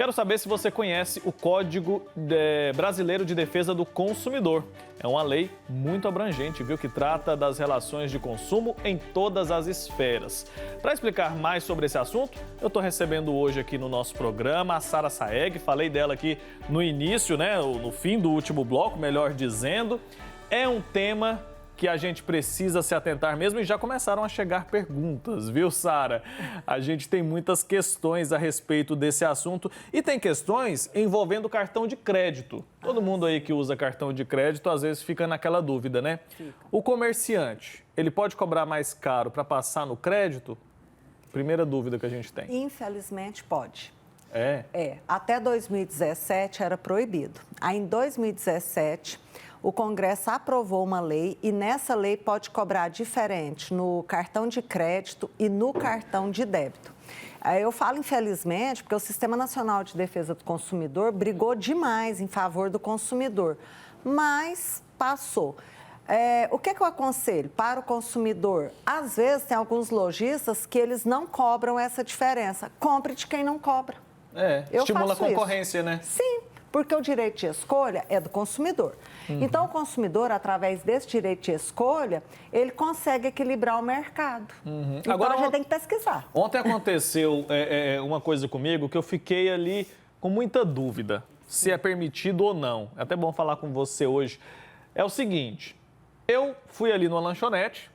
Quero saber se você conhece o Código Brasileiro de Defesa do Consumidor. É uma lei muito abrangente, viu, que trata das relações de consumo em todas as esferas. Para explicar mais sobre esse assunto, eu estou recebendo hoje aqui no nosso programa a Sara Saeg. Falei dela aqui no início, né, no fim do último bloco, melhor dizendo. É um tema que a gente precisa se atentar mesmo e já começaram a chegar perguntas, viu, Sara? A gente tem muitas questões a respeito desse assunto e tem questões envolvendo cartão de crédito. Todo mundo aí que usa cartão de crédito às vezes fica naquela dúvida, né? O comerciante, ele pode cobrar mais caro para passar no crédito? Primeira dúvida que a gente tem. Infelizmente pode. É? Até 2017 era proibido. Aí em 2017 o Congresso aprovou uma lei e nessa lei pode cobrar diferente no cartão de crédito e no cartão de débito. Eu falo infelizmente porque o Sistema Nacional de Defesa do Consumidor brigou demais em favor do consumidor, mas passou. O que eu aconselho para o consumidor? Às vezes tem alguns lojistas que eles não cobram essa diferença. Compre de quem não cobra. Estimula a concorrência, né? Sim, porque o direito de escolha é do consumidor. Então, o consumidor, através desse direito de escolha, ele consegue equilibrar o mercado. Então, Agora, a gente tem que pesquisar. Ontem aconteceu uma coisa comigo que eu fiquei ali com muita dúvida, se é permitido ou não. É até bom falar com você hoje. É o seguinte, eu fui ali numa lanchonete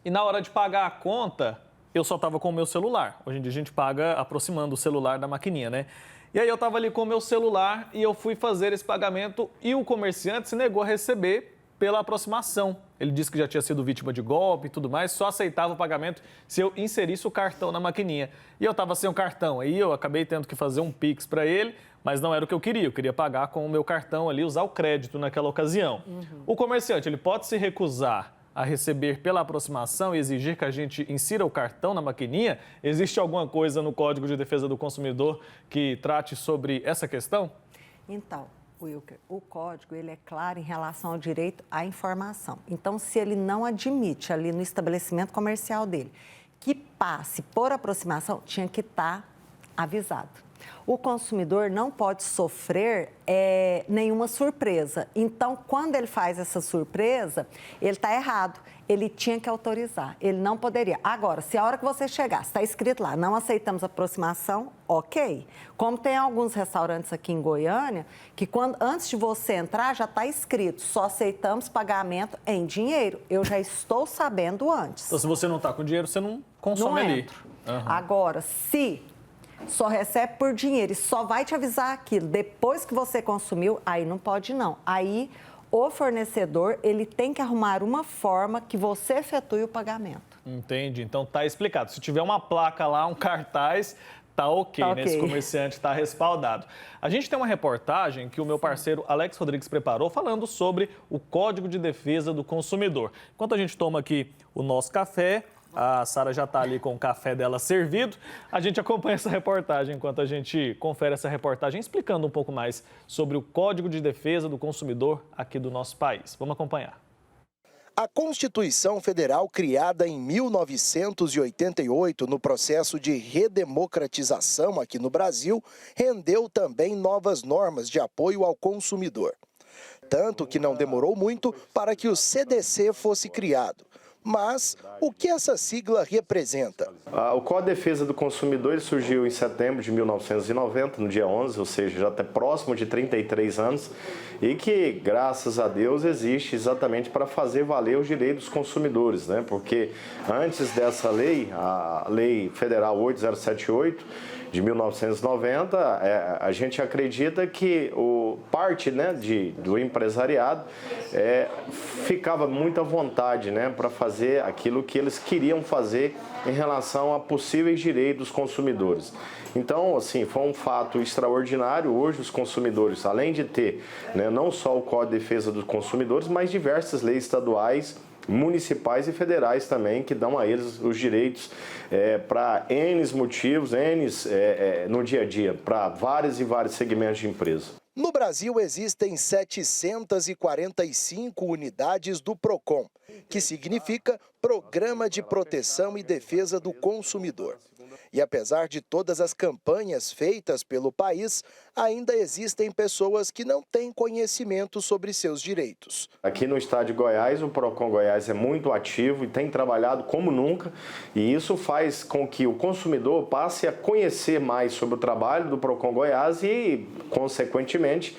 e na hora de pagar a conta, eu só estava com o meu celular. Hoje em dia a gente paga aproximando o celular da maquininha, né? E aí eu estava ali com o meu celular e eu fui fazer esse pagamento e o comerciante se negou a receber pela aproximação. Ele disse que já tinha sido vítima de golpe e tudo mais, só aceitava o pagamento se eu inserisse o cartão na maquininha. E eu estava sem o cartão, aí eu acabei tendo que fazer um Pix para ele, mas não era o que eu queria pagar com o meu cartão ali, usar o crédito naquela ocasião. O comerciante, ele pode se recusar a receber pela aproximação e exigir que a gente insira o cartão na maquininha? Existe alguma coisa no Código de Defesa do Consumidor que trate sobre essa questão? Então, Wilker, o código ele é claro em relação ao direito à informação. Então, se ele não admite ali no estabelecimento comercial dele que passe por aproximação, tinha que estar avisado. O consumidor não pode sofrer nenhuma surpresa. Então, quando ele faz essa surpresa, ele está errado. Ele tinha que autorizar, ele não poderia. Agora, se a hora que você chegar, está escrito lá, não aceitamos aproximação, ok. Como tem alguns restaurantes aqui em Goiânia, que antes de você entrar já está escrito, só aceitamos pagamento em dinheiro. Eu já estou sabendo antes. Então, se você não está com dinheiro, você não consome ali. Agora, se só recebe por dinheiro e só vai te avisar aquilo depois que você consumiu, aí não pode não. Aí o fornecedor, ele tem que arrumar uma forma que você efetue o pagamento. Entendi, então tá explicado. Se tiver uma placa lá, um cartaz, tá ok, né? Esse comerciante está respaldado. A gente tem uma reportagem que o meu parceiro Alex Rodrigues preparou falando sobre o Código de Defesa do Consumidor. Enquanto a gente toma aqui o nosso café, a Sara já está ali com o café dela servido. A gente acompanha essa reportagem enquanto a gente confere essa reportagem explicando um pouco mais sobre o Código de Defesa do Consumidor aqui do nosso país. Vamos acompanhar. A Constituição Federal, criada em 1988 no processo de redemocratização aqui no Brasil, rendeu também novas normas de apoio ao consumidor. Tanto que não demorou muito para que o CDC fosse criado. Mas o que essa sigla representa? O Código de Defesa do Consumidor ele surgiu em setembro de 1990, no dia 11, ou seja, já até próximo de 33 anos, e que, graças a Deus, existe exatamente para fazer valer os direitos dos consumidores, né? Porque antes dessa lei, a Lei Federal 8078, de 1990, a gente acredita que parte, né, do empresariado ficava muito à vontade, né, para fazer aquilo que eles queriam fazer em relação a possíveis direitos dos consumidores. Então, assim, foi um fato extraordinário. Hoje os consumidores, além de ter, né, não só o Código de Defesa dos Consumidores, mas diversas leis estaduais, municipais e federais também, que dão a eles os direitos para N motivos, no dia a dia, para vários e vários segmentos de empresa. No Brasil existem 745 unidades do PROCON, que significa Programa de Proteção e Defesa do Consumidor. E apesar de todas as campanhas feitas pelo país, ainda existem pessoas que não têm conhecimento sobre seus direitos. Aqui no estado de Goiás, o Procon Goiás é muito ativo e tem trabalhado como nunca, e isso faz com que o consumidor passe a conhecer mais sobre o trabalho do Procon Goiás e, consequentemente,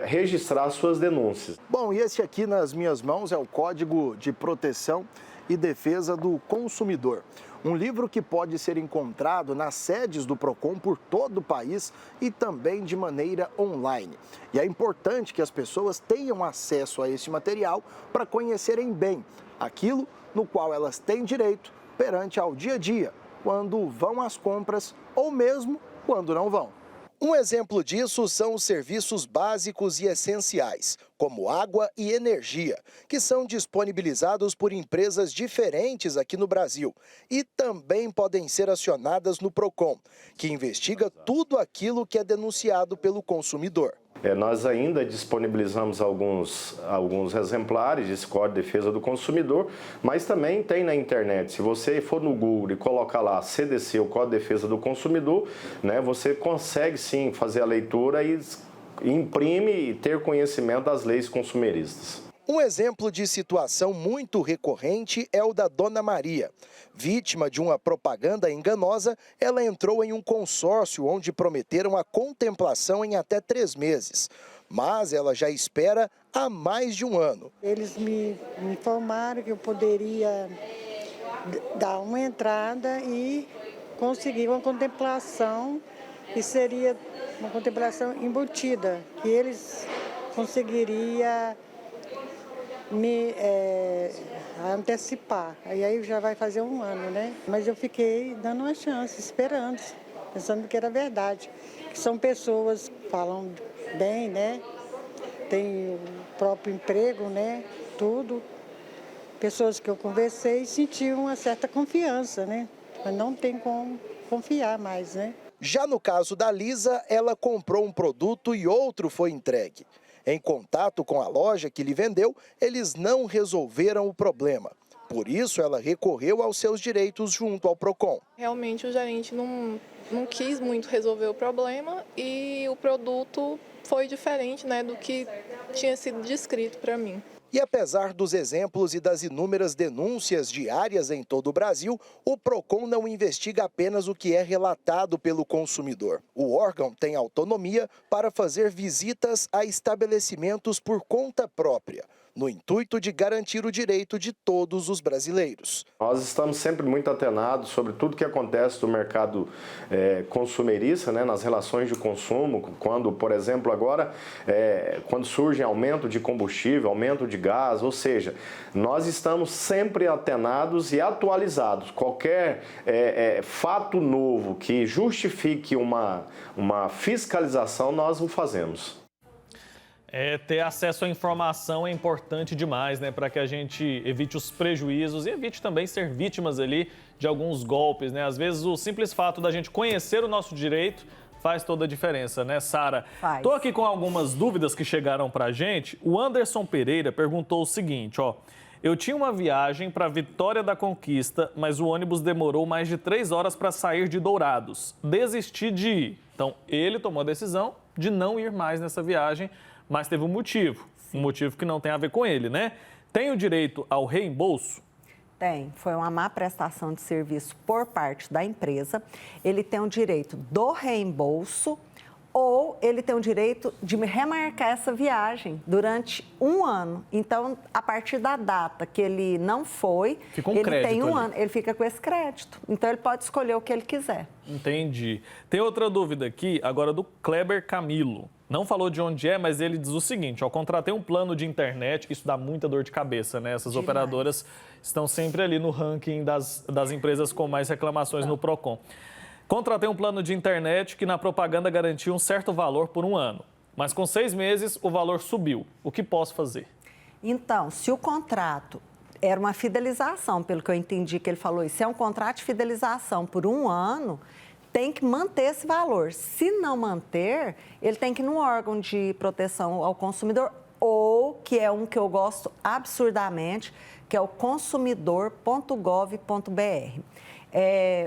registrar suas denúncias. Bom, e esse aqui nas minhas mãos é o Código de Proteção e Defesa do Consumidor. Um livro que pode ser encontrado nas sedes do Procon por todo o país e também de maneira online. E é importante que as pessoas tenham acesso a esse material para conhecerem bem aquilo no qual elas têm direito perante ao dia a dia, quando vão às compras ou mesmo quando não vão. Um exemplo disso são os serviços básicos e essenciais, como água e energia, que são disponibilizados por empresas diferentes aqui no Brasil e também podem ser acionadas no Procon, que investiga tudo aquilo que é denunciado pelo consumidor. Nós ainda disponibilizamos alguns exemplares desse Código de Defesa do Consumidor, mas também tem na internet. Se você for no Google e colocar lá CDC, o Código de Defesa do Consumidor, né, você consegue sim fazer a leitura e imprime e ter conhecimento das leis consumeristas. Um exemplo de situação muito recorrente é o da Dona Maria. Vítima de uma propaganda enganosa, ela entrou em um consórcio onde prometeram a contemplação em até 3 meses. Mas ela já espera há mais de um ano. Eles me informaram que eu poderia dar uma entrada e conseguir uma contemplação, e seria uma contemplação embutida, que eles conseguiriam me antecipar. Aí já vai fazer um ano, né? Mas eu fiquei dando uma chance, esperando, pensando que era verdade. Que são pessoas que falam bem, né? Tem o próprio emprego, né? Tudo. Pessoas que eu conversei e senti uma certa confiança, né? Mas não tem como confiar mais, né? Já no caso da Lisa, ela comprou um produto e outro foi entregue. Em contato com a loja que lhe vendeu, eles não resolveram o problema. Por isso, ela recorreu aos seus direitos junto ao Procon. Realmente, o gerente não quis muito resolver o problema e o produto foi diferente, né, do que tinha sido descrito para mim. E apesar dos exemplos e das inúmeras denúncias diárias em todo o Brasil, o Procon não investiga apenas o que é relatado pelo consumidor. O órgão tem autonomia para fazer visitas a estabelecimentos por conta própria, no intuito de garantir o direito de todos os brasileiros. Nós estamos sempre muito atenados sobre tudo que acontece no mercado consumerista, né, nas relações de consumo, quando, por exemplo, agora, quando surge aumento de combustível, aumento de gás, ou seja, nós estamos sempre atenados e atualizados. Qualquer fato novo que justifique uma fiscalização, nós o fazemos. Ter acesso à informação é importante demais, né? Para que a gente evite os prejuízos e evite também ser vítimas ali de alguns golpes, né? Às vezes o simples fato da gente conhecer o nosso direito faz toda a diferença, né, Sara? Tô aqui com algumas dúvidas que chegaram pra gente. O Anderson Pereira perguntou o seguinte, ó. Eu tinha uma viagem para Vitória da Conquista, mas o ônibus demorou mais de 3 horas para sair de Dourados. Desisti de ir. Então, ele tomou a decisão de não ir mais nessa viagem, mas teve um motivo. Um motivo que não tem a ver com ele, né? Tem o direito ao reembolso? Tem. Foi uma má prestação de serviço por parte da empresa. Ele tem o direito do reembolso ou ele tem o direito de remarcar essa viagem durante 1 ano. Então, a partir da data que ele não foi, ele tem 1 ano, ele fica com esse crédito. Então, ele pode escolher o que ele quiser. Entendi. Tem outra dúvida aqui, agora do Kleber Camilo. Não falou de onde é, mas ele diz o seguinte, ó, contratei um plano de internet, isso dá muita dor de cabeça, né? Essas operadoras estão sempre ali no ranking das empresas com mais reclamações no Procon. Contratei um plano de internet que na propaganda garantia um certo valor por 1 ano, mas com 6 meses o valor subiu. O que posso fazer? Então, se o contrato era uma fidelização, pelo que eu entendi que ele falou, se é um contrato de fidelização por 1 ano, tem que manter esse valor. Se não manter, ele tem que ir no órgão de proteção ao consumidor ou, que é um que eu gosto absurdamente, que é o consumidor.gov.br.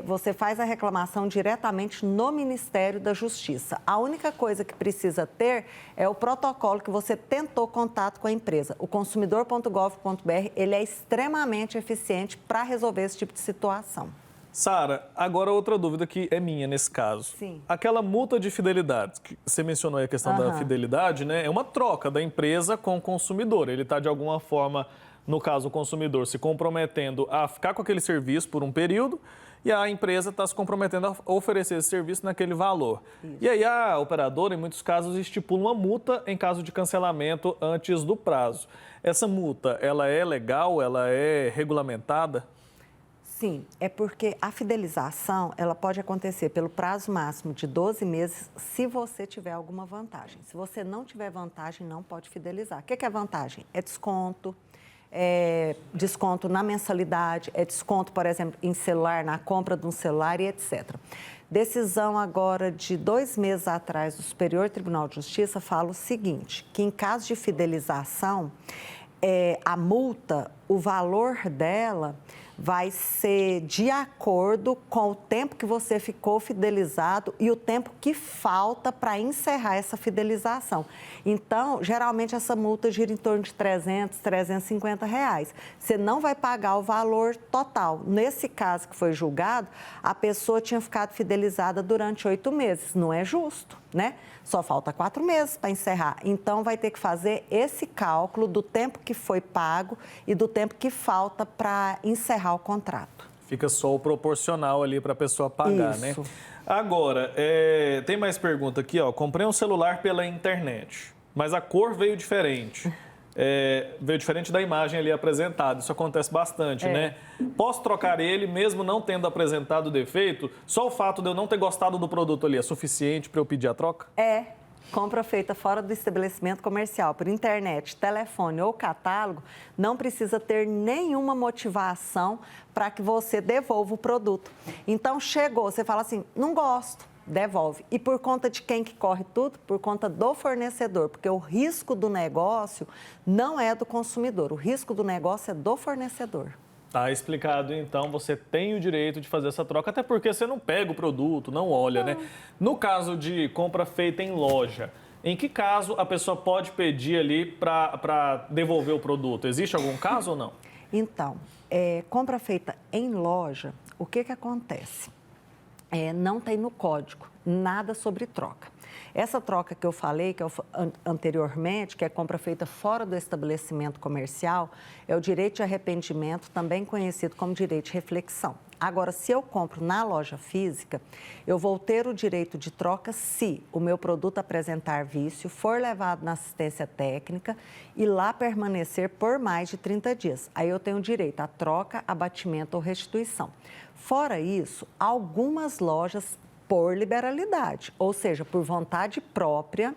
você faz a reclamação diretamente no Ministério da Justiça. A única coisa que precisa ter é o protocolo que você tentou contato com a empresa. O consumidor.gov.br, ele é extremamente eficiente para resolver esse tipo de situação. Sara, agora outra dúvida que é minha nesse caso. Sim. Aquela multa de fidelidade, que você mencionou aí a questão da fidelidade, né? É uma troca da empresa com o consumidor. Ele está, de alguma forma, no caso, o consumidor se comprometendo a ficar com aquele serviço por um período e a empresa está se comprometendo a oferecer esse serviço naquele valor. Isso. E aí a operadora, em muitos casos, estipula uma multa em caso de cancelamento antes do prazo. Essa multa, ela é legal? Ela é regulamentada? Sim, é porque a fidelização, ela pode acontecer pelo prazo máximo de 12 meses se você tiver alguma vantagem. Se você não tiver vantagem, não pode fidelizar. O que é vantagem? É desconto, desconto na mensalidade, é desconto, por exemplo, em celular, na compra de um celular e etc. Decisão agora de 2 meses atrás do Superior Tribunal de Justiça fala o seguinte, que em caso de fidelização, a multa, o valor dela vai ser de acordo com o tempo que você ficou fidelizado e o tempo que falta para encerrar essa fidelização. Então, geralmente essa multa gira em torno de R$300, R$350. Você não vai pagar o valor total. Nesse caso que foi julgado, a pessoa tinha ficado fidelizada durante 8 meses. Não é justo, né? Só falta 4 meses para encerrar. Então, vai ter que fazer esse cálculo do tempo que foi pago e do tempo que falta para encerrar o contrato. Fica só o proporcional ali para a pessoa pagar, Isso. né? Agora, tem mais pergunta aqui, ó. Comprei um celular pela internet, mas a cor veio diferente. Veio diferente da imagem ali apresentada. Isso acontece bastante, né? Posso trocar ele mesmo não tendo apresentado o defeito? Só o fato de eu não ter gostado do produto ali é suficiente para eu pedir a troca? Compra feita fora do estabelecimento comercial, por internet, telefone ou catálogo, não precisa ter nenhuma motivação para que você devolva o produto. Então, chegou, você fala assim, não gosto. Devolve. E por conta de quem que corre tudo? Por conta do fornecedor, porque o risco do negócio não é do consumidor, o risco do negócio é do fornecedor. Tá explicado, então, você tem o direito de fazer essa troca, até porque você não pega o produto, não olha, né? No caso de compra feita em loja, em que caso a pessoa pode pedir ali para devolver o produto? Existe algum caso ou não? Então, compra feita em loja, o que acontece? Não tem no código nada sobre troca. Essa troca que eu falei anteriormente, que é compra feita fora do estabelecimento comercial, é o direito de arrependimento, também conhecido como direito de reflexão. Agora, se eu compro na loja física, eu vou ter o direito de troca se o meu produto apresentar vício, for levado na assistência técnica e lá permanecer por mais de 30 dias. Aí eu tenho direito à troca, abatimento ou restituição. Fora isso, algumas lojas, por liberalidade, ou seja, por vontade própria,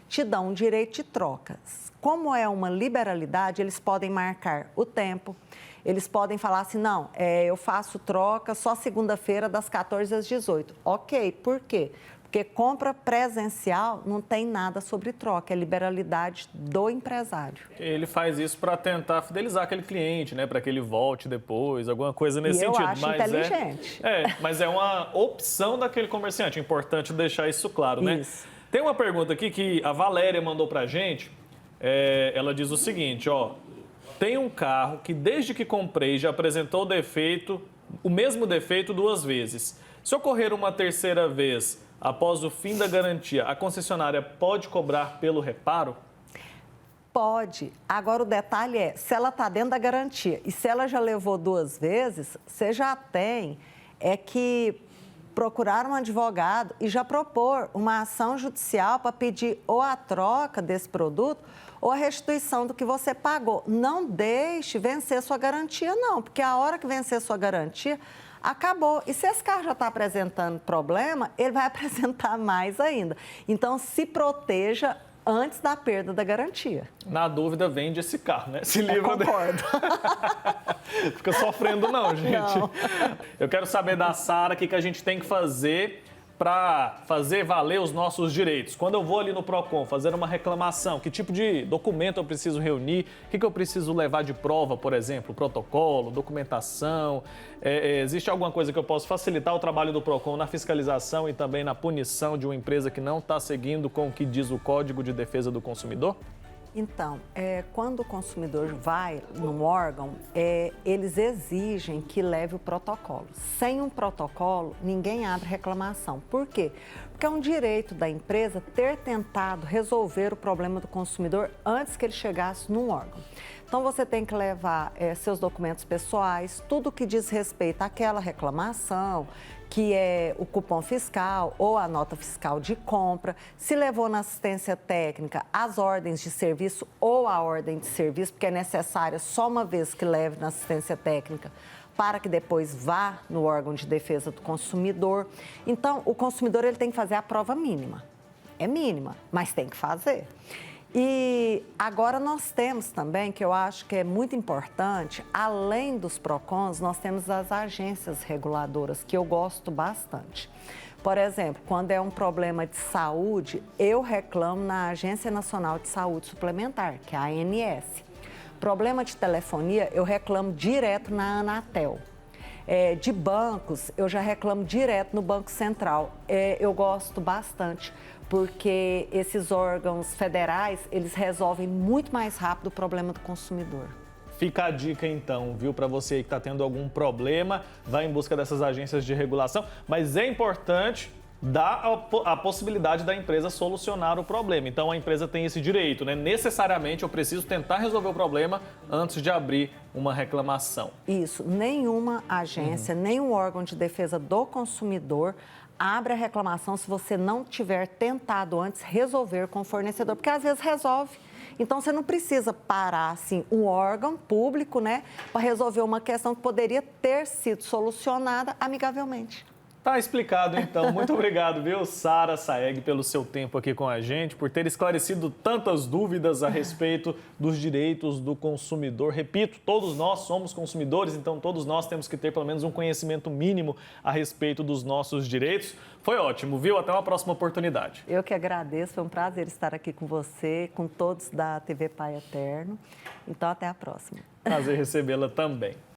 te dão um direito de troca. Como é uma liberalidade, eles podem marcar o tempo, eles podem falar assim, não, eu faço troca só segunda-feira das 14 às 18. Ok, por quê? Porque compra presencial não tem nada sobre troca, é liberalidade do empresário. Ele faz isso para tentar fidelizar aquele cliente, né? Para que ele volte depois, alguma coisa nesse sentido. Eu acho inteligente. Mas é uma opção daquele comerciante, é importante deixar isso claro, né? Isso. Tem uma pergunta aqui que a Valéria mandou para a gente, ela diz o seguinte, ó, tem um carro que desde que comprei já apresentou o mesmo defeito 2 vezes. Se ocorrer uma terceira vez, após o fim da garantia, a concessionária pode cobrar pelo reparo? Pode. Agora, o detalhe é, se ela está dentro da garantia e se ela já levou 2 vezes, você já tem que procurar um advogado e já propor uma ação judicial para pedir ou a troca desse produto ou a restituição do que você pagou. Não deixe vencer sua garantia, não, porque a hora que vencer sua garantia, acabou. E se esse carro já está apresentando problema, ele vai apresentar mais ainda. Então, se proteja antes da perda da garantia. Na dúvida, vende esse carro, né? Se livra concordo. Fica sofrendo não, gente. Não. Eu quero saber da Sara o que a gente tem que fazer para fazer valer os nossos direitos? Quando eu vou ali no PROCON fazer uma reclamação, que tipo de documento eu preciso reunir? O que eu preciso levar de prova, por exemplo? Protocolo, documentação? Existe alguma coisa que eu possa facilitar o trabalho do PROCON na fiscalização e também na punição de uma empresa que não está seguindo com o que diz o Código de Defesa do Consumidor? Então, quando o consumidor vai num órgão, eles exigem que leve o protocolo. Sem um protocolo, ninguém abre reclamação. Por quê? Porque é um direito da empresa ter tentado resolver o problema do consumidor antes que ele chegasse num órgão. Então, você tem que levar seus documentos pessoais, tudo que diz respeito àquela reclamação, que é o cupom fiscal ou a nota fiscal de compra, se levou na assistência técnica as ordens de serviço ou a ordem de serviço, porque é necessária só uma vez que leve na assistência técnica, para que depois vá no órgão de defesa do consumidor. Então, o consumidor ele tem que fazer a prova mínima. É mínima, mas tem que fazer. E agora nós temos também, que eu acho que é muito importante, além dos PROCONs, nós temos as agências reguladoras, que eu gosto bastante. Por exemplo, quando é um problema de saúde, eu reclamo na Agência Nacional de Saúde Suplementar, que é a ANS. Problema de telefonia, eu reclamo direto na Anatel. De bancos, eu já reclamo direto no Banco Central. Eu gosto bastante, porque esses órgãos federais, eles resolvem muito mais rápido o problema do consumidor. Fica a dica então, viu, para você que está tendo algum problema, vai em busca dessas agências de regulação, mas é importante dar a possibilidade da empresa solucionar o problema. Então a empresa tem esse direito, né? Necessariamente eu preciso tentar resolver o problema antes de abrir uma reclamação. Isso, nenhuma agência, nenhum órgão de defesa do consumidor abre a reclamação se você não tiver tentado antes resolver com o fornecedor, porque às vezes resolve. Então, você não precisa parar, assim, um órgão público, né, para resolver uma questão que poderia ter sido solucionada amigavelmente. Tá explicado, então. Muito obrigado, viu, Sara Saeg, pelo seu tempo aqui com a gente, por ter esclarecido tantas dúvidas a respeito dos direitos do consumidor. Repito, todos nós somos consumidores, então todos nós temos que ter pelo menos um conhecimento mínimo a respeito dos nossos direitos. Foi ótimo, viu? Até uma próxima oportunidade. Eu que agradeço, foi um prazer estar aqui com você, com todos da TV Pai Eterno. Então, até a próxima. Prazer recebê-la também.